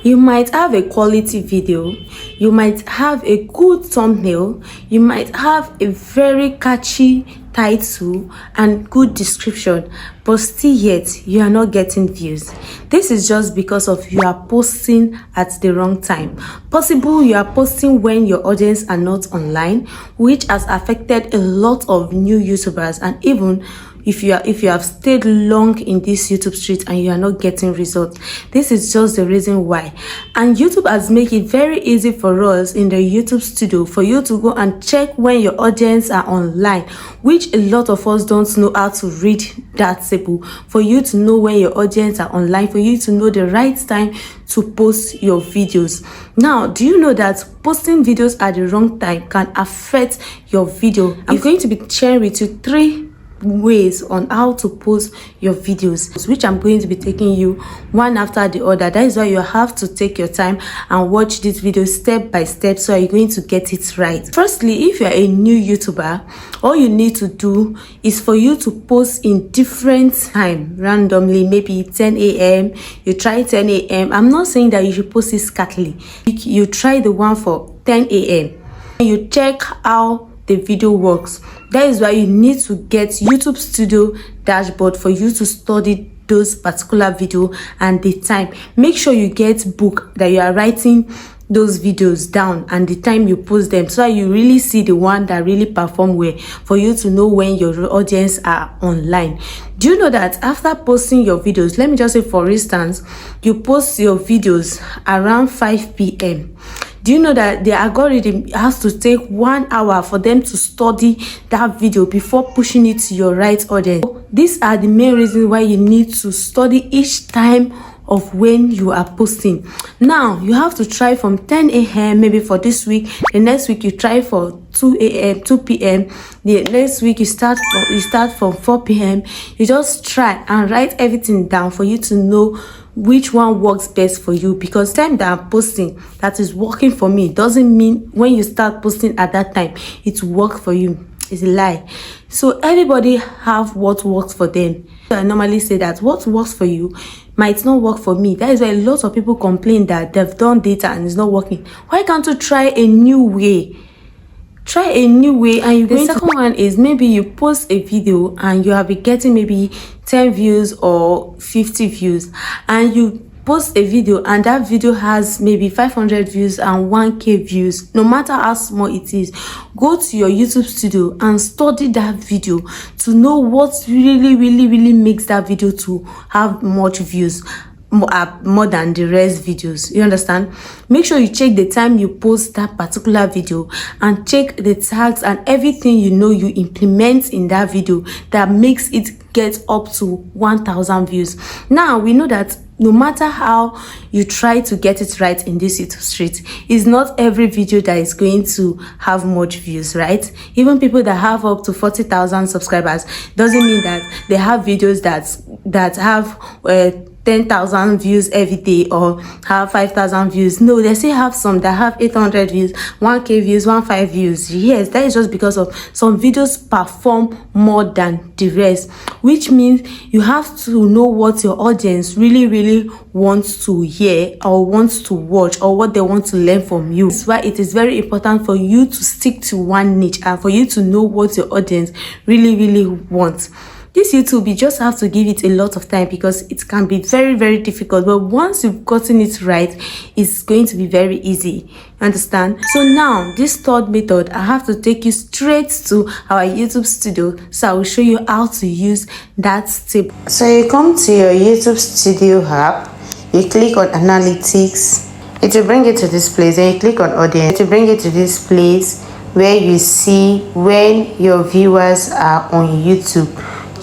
You might have a quality video, you might have a good thumbnail, you might have a very catchy title and good description, but still yet you are not getting views. This is just because of you are posting at the wrong time. Possible you are posting when your audience are not online, which has affected a lot of new YouTubers. And even if you have stayed long in this YouTube street and you are not getting results, this is just the reason why. And YouTube has made it very easy for us in the YouTube studio for you to go and check when your audience are online, which a lot of us don't know how to read that table. For you to know when your audience are online, for you to know the right time to post your videos. Now, do you know that posting videos at the wrong time can affect your video? I'm going to be sharing with you 3 ways on how to post your videos, which I'm going to be taking you one after the other. That is why you have to take your time and watch this video step by step, so you're going to get it right. Firstly, if you're a new YouTuber, all you need to do is for you to post in different time randomly. Maybe 10 a.m. you try 10 a.m. I'm not saying that you should post it scatterly. You try the one for 10 a.m. you check how the video works. That is why you need to get YouTube Studio dashboard for you to study those particular video and the time. Make sure you get book that you are writing those videos down and the time you post them, so you really see the one that really perform well, for you to know when your audience are online. Do you know that after posting your videos, let me just say for instance, you post your videos around 5 p.m. Do you know that the algorithm has to take 1 hour for them to study that video before pushing it to your right audience? These are the main reasons why you need to study each time of when you are posting. Now you have to try from 10 a.m. maybe for this week. The next week you try for 2 p.m. The next week you start from 4 p.m. You just try and write everything down for you to know which one works best for you, because time that I'm posting that is working for me doesn't mean when you start posting at that time it will work for you. It's a lie. So everybody have what works for them. I normally say that what works for you might not work for me. That is why a lot of people complain that they've done data and it's not working. Why can't you try a new way? Try a new way. And the second one is, maybe you post a video and you have been getting maybe 10 views or 50 views, and you post a video and that video has maybe 500 views and 1k views. No matter how small it is, go to your YouTube studio and study that video to know what really makes that video to have much views, more than the rest videos. You understand? Make sure you check the time you post that particular video and check the tags and everything you implement in that video that makes it get up to 1,000 views. Now we know that no matter how you try to get it right in this YouTube street, it's not every video that is going to have much views, right? Even people that have up to 40,000 subscribers doesn't mean that they have videos that have 10,000 views every day or have 5,000 views. No, they still have some that have 800 views, 1k views, 1.5 views. Yes, that is just because of some videos perform more than the rest, which means you have to know what your audience really wants to hear or wants to watch, or what they want to learn from you. That's why it is very important for you to stick to one niche and for you to know what your audience really wants. This YouTube, you just have to give it a lot of time, because it can be very difficult, but once you've gotten it right, it's going to be very easy. Understand? So now this third method, I have to take you straight to our YouTube studio, so I will show you how to use that table. So you come to your YouTube studio app, you click on analytics, it will bring you to this place, and you click on audience, it will bring you to this place where you see when your viewers are on YouTube,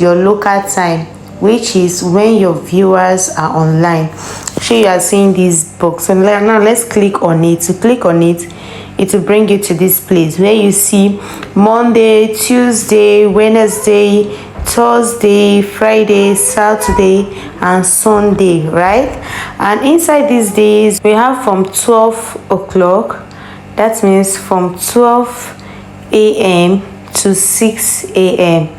your local time, which is when your viewers are online. So you are seeing this box, so now let's click on it. To click on it, it will bring you to this place where you see Monday, Tuesday, Wednesday, Thursday, Friday, Saturday, and Sunday, right? And inside these days we have from 12 o'clock, that means from 12 a.m. to 6 a.m.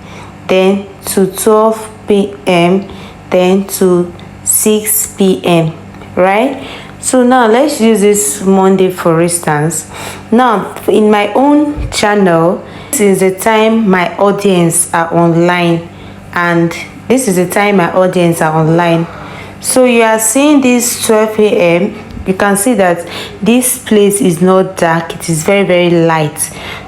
then to 12 p.m. then to 6 p.m. right? So now let's use this Monday for instance. Now in my own channel, this is the time my audience are online, and this is the time my audience are online. So you are seeing this 12 a.m. You can see that this place is not dark, it is very light.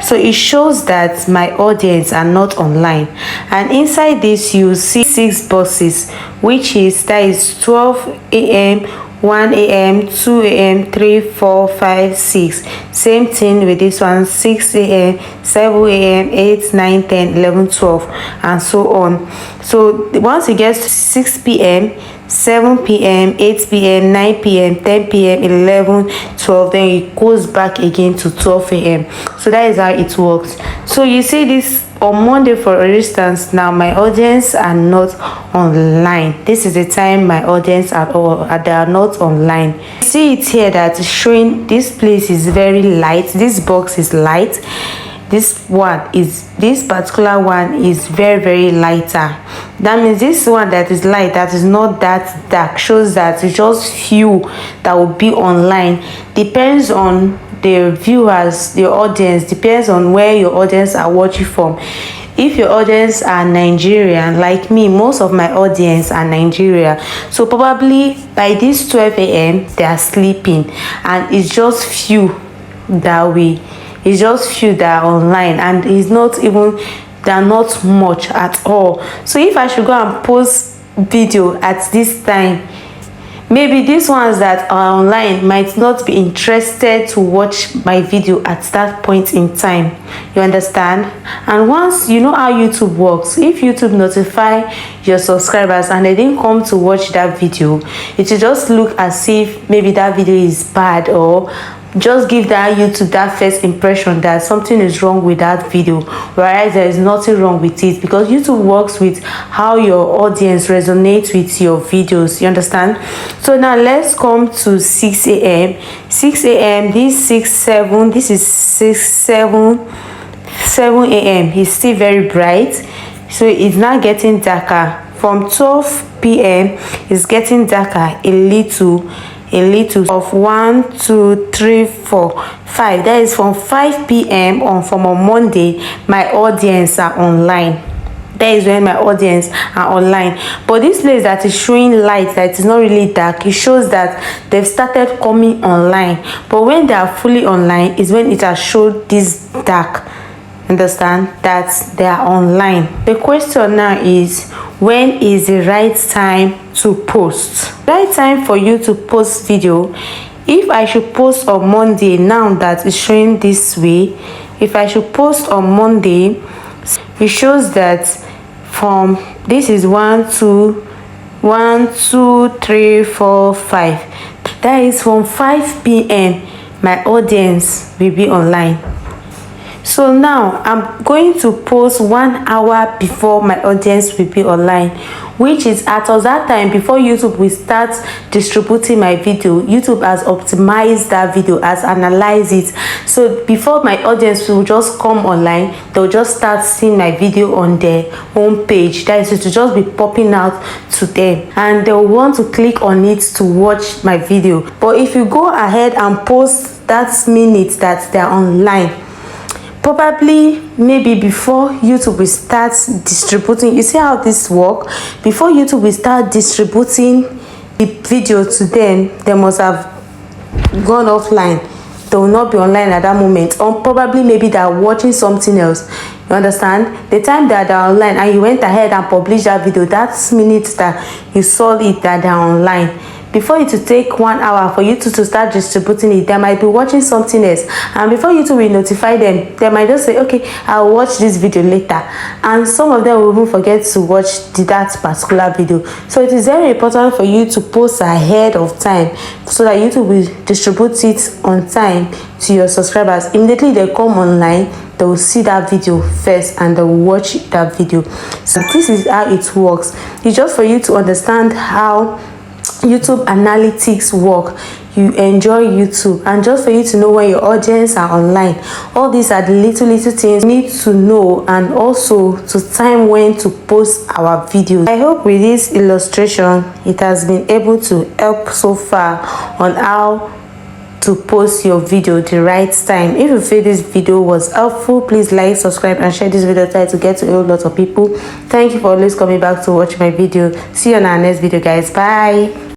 So it shows that my audience are not online. And inside this you see 6 boxes, which is that is 12 a.m, 1 a.m, 2 a.m, 3, 4, 5, 6. Same thing with this one, 6 a.m, 7 a.m, 8, 9, 10, 11, 12, and so on. So once it gets to 6 p.m, 7 p.m, 8 p.m, 9 p.m, 10 p.m, 11, 12, then it goes back again to 12 a.m. So that is how it works. So you see this on Monday for instance. Now my audience are not online. This is the time my audience are they are not online. See it here that is showing this place is very light. This box is light. This particular one is very lighter. That means this one that is light, that is not that dark, shows that it's just few that will be online. Depends on the viewers, the audience, depends on where your audience are watching from. If your audience are Nigerian like me, most of my audience are Nigeria, so probably by this 12 a.m they are sleeping, and it's just few that are online, and it's not even, they're not much at all. So if I should go and post video at this time, maybe these ones that are online might not be interested to watch my video at that point in time. You understand? And once you know how YouTube works, if YouTube notify your subscribers and they didn't come to watch that video, it will just look as if maybe that video is bad, or just give that YouTube that first impression that something is wrong with that video, whereas there is nothing wrong with it, because YouTube works with how your audience resonates with your videos. You understand? So now let's come to 6 a.m. 6 a.m, this 6, 7, this is 6, 7 a.m. It's still very bright, so it's now getting darker. From 12 p.m it's getting darker a little of 1, 2, 3, 4, 5. That is from 5 p.m on Monday my audience are online. That is when my audience are online. But this place that is showing light, that is not really dark, it shows that they've started coming online. But when they are fully online is when it has showed this dark. Understand that they are online. The question now is, when is the right time to post? Right time for you to post video. If I should post on Monday, now that is showing this way, if I should post on Monday, it shows that from this is 1, 2, 3, 4, 5. That is from 5 p.m my audience will be online. So now I'm going to post 1 hour before my audience will be online, which is at that time before YouTube will start distributing my video. YouTube has optimized that video, has analyzed it. So before my audience will just come online, they'll just start seeing my video on their home page. That is to just be popping out to them, and they'll want to click on it to watch my video. But if you go ahead and post that minute that they're online, probably maybe before YouTube will start distributing, you see how this work, before YouTube will start distributing the video to them, they must have gone offline. They will not be online at that moment, or probably maybe they are watching something else. You understand? The time that they are online and you went ahead and published that video, that's minutes that you saw it that they are online. Before it to take 1 hour for you to start distributing it, they might be watching something else, and before you to will notify them, they might just say, okay, I'll watch this video later, and some of them will even forget to watch that particular video. So it is very important for you to post ahead of time so that YouTube will distribute it on time to your subscribers. Immediately they come online, they will see that video first and they will watch that video. So this is how it works. It's just for you to understand how YouTube analytics work. you enjoy YouTube, and just for you to know when your audience are online. All these are the little things you need to know, and also to time when to post our videos. I hope with this illustration it has been able to help so far on how to post your video the right time. If you feel this video was helpful, please like, subscribe, and share this video to get to a whole lot of people. Thank you for always coming back to watch my video. See you on our next video, guys. Bye.